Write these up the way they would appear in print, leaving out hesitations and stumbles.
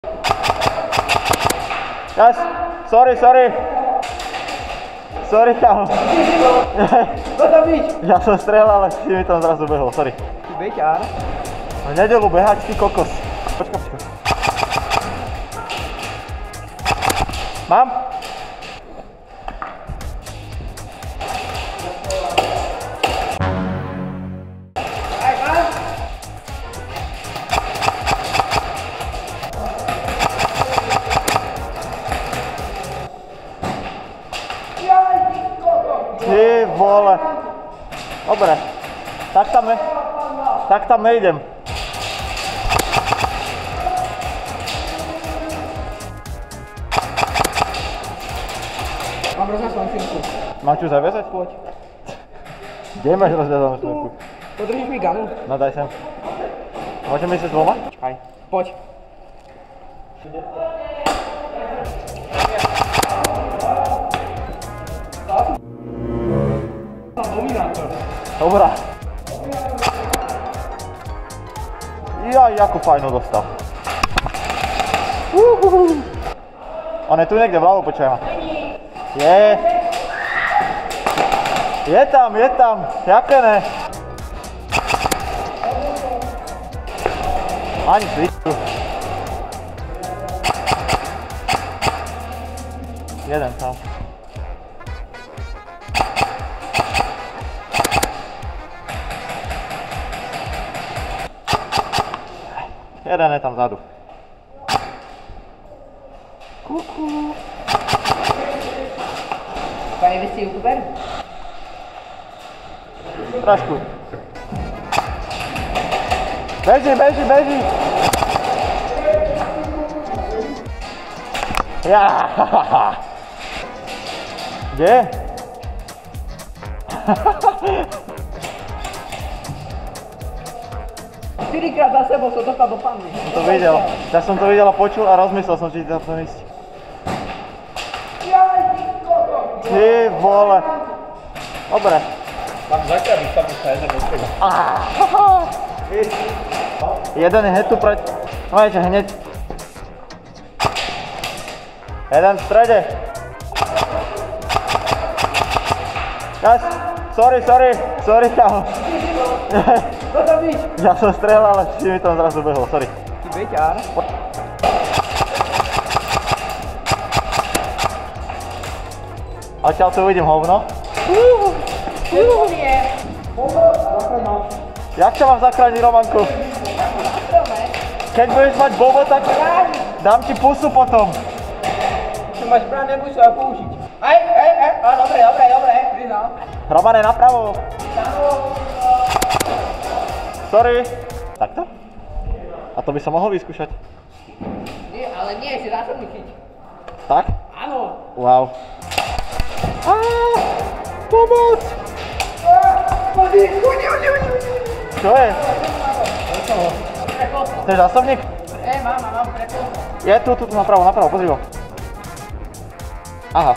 Guys, sorry. Sorry, kámo. Ja som strelal, ale si mi tam zrazu behol, sorry. Ty beťár? V nedeľu behať, ty kokos. Počkaj. Mám? Ty vole. Dobre. Tak tam nejdem. Mám rozhľadanú šminku. Mám ti ju zaviazať? Poď. Kde máš rozhľadanú šminku? Podržíš mi ganu? No daj sem. Môžeme ísť s dvoma? Čakaj. Poď. Dobrá. Jaj, ako fajno dostal. On je tu niekde vľavo, počkaj ma. Je tam, jaké ne? Ani svičku. Jeden tam. Jeden je tam vzadu. Kuku. Pane, vy ste youtuber? Trošku. Beží. Ja. Kde? Štyrikrát za sebou som dostal do panny. To videl. Ja som to videl a počul a rozmyslel som, či tam ísť. Ty vole. Dobre. Mám zakrabiť, tam už sa jeden od teba. Jeden je tu pred... No viete, hneď. Jeden v strede. Guys, sorry, kámo. Ja som strelal, ale si mi tam zrazu behol, sorry. Ty beťár? Odtiaľ tu uvidím hovno. Jak ťa mám zachrániť, Romanku? Keď budeš mať bobo, tak dám ti pusu potom. Čo máš brán, nebudeš sa použiť. Dobre, priznal. Romane, napravo. Sorry. Takto? A to by som mohol vyskúšať. Nie, ale nie, si zásobný chyť. Tak? Áno. Wow. Pomoc! Čo je? Chceš zásobník? Mám prepol. Je tu, napravo, pozri ho. Aha.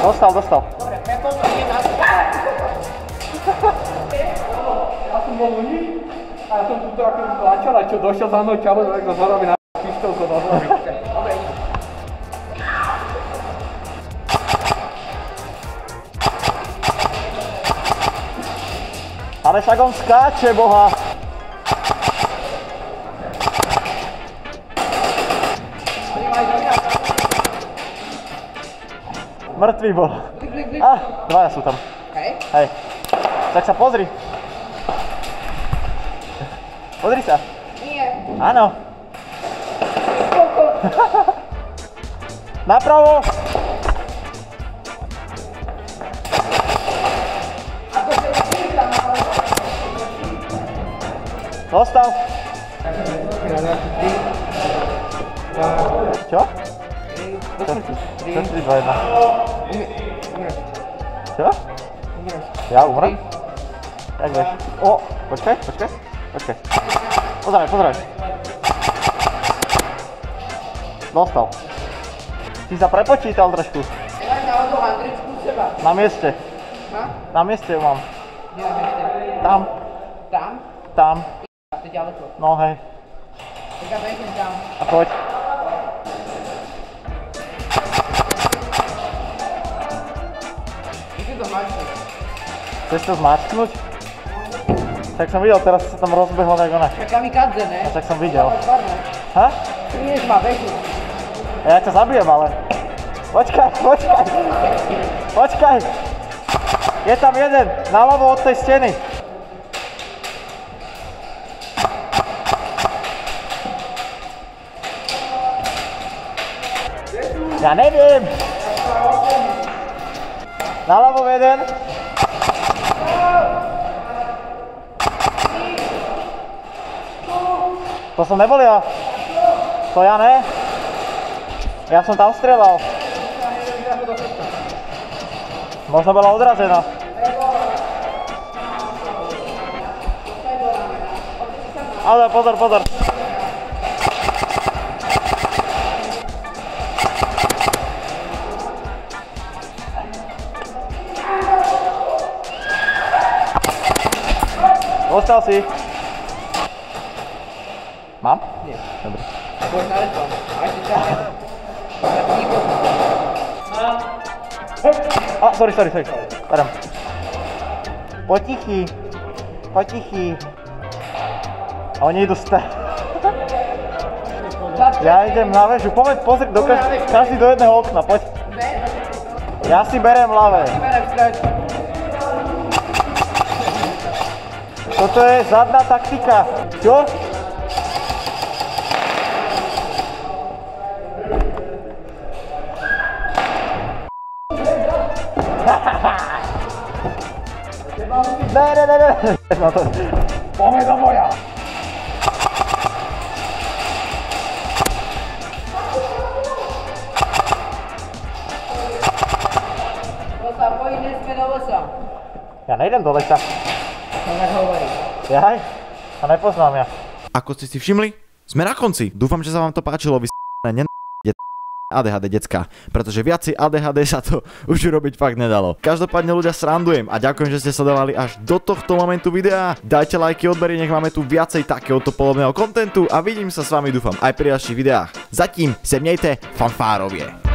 Dostal. Dobre, prepol to nie nás. Ja som bol u nich a ja som tuto ako tlačal a čo došiel za mnou čavo, tak to zorobí na pištolko do hlavy. Dobre, idem. Ale však on skáče, boha. Mŕtvý bol. Dvaja sú tam. Hej. Tak sa pozri. Pozri sa. Nie. Áno. Napravo. Dostal. Čo? Čo 3, 2, 1. Čo? Ja umrem? Jak vieš? O, počkaj. Pozeraj. Dostal. Si sa prepočítal trošku. Máš na hodou Andričku u seba. Na mieste. Na mieste ju mám. Kde na mieste? Tam. Tam? Tam. To je ďaleko. No hej. A poď. Chceš to zmačknúť? Tak som videl, teraz sa tam rozbehlo tak ona. Tak kamikadze, ne? A tak som videl. Ha? Prídeš ma, beží. Ja ťa zabijem, ale... Počkaj. Počkaj. Je tam jeden, naľavo od tej steny. Ja neviem. Naľavo jeden. To som nebol ja. To ja ne. Ja som tam strieľal. Možno bola odrazená. Ale pozor. Dostal si. Mám? Nie. Dobre. Poď na reč vám. Aj si čakaj. Sorry. Padám. Potichý. A oni idú Ja idem na väžu. Poď pozri, každý do jedného okna, poď. Ja si berem ľavé. Toto je zadná taktika. Čo? Ne. Poďme do boja. Losa, pojď sme do lesa. Ja nejdem do lesa. To tak hovorí. Jaj? A nepoznám ja. Ako ste si všimli, sme na konci. Dúfam, že sa vám to páčilo. Vy ADHD decka, pretože viacej ADHD sa to už urobiť fakt nedalo. Každopádne ľudia, srandujem a ďakujem, že ste sledovali až do tohto momentu videa. Dajte lajky, odbery, nech máme tu viacej takéhoto podobného kontentu a vidím sa s vami, dúfam, aj pri ďalších videách. Zatím se mějte fanfárovie.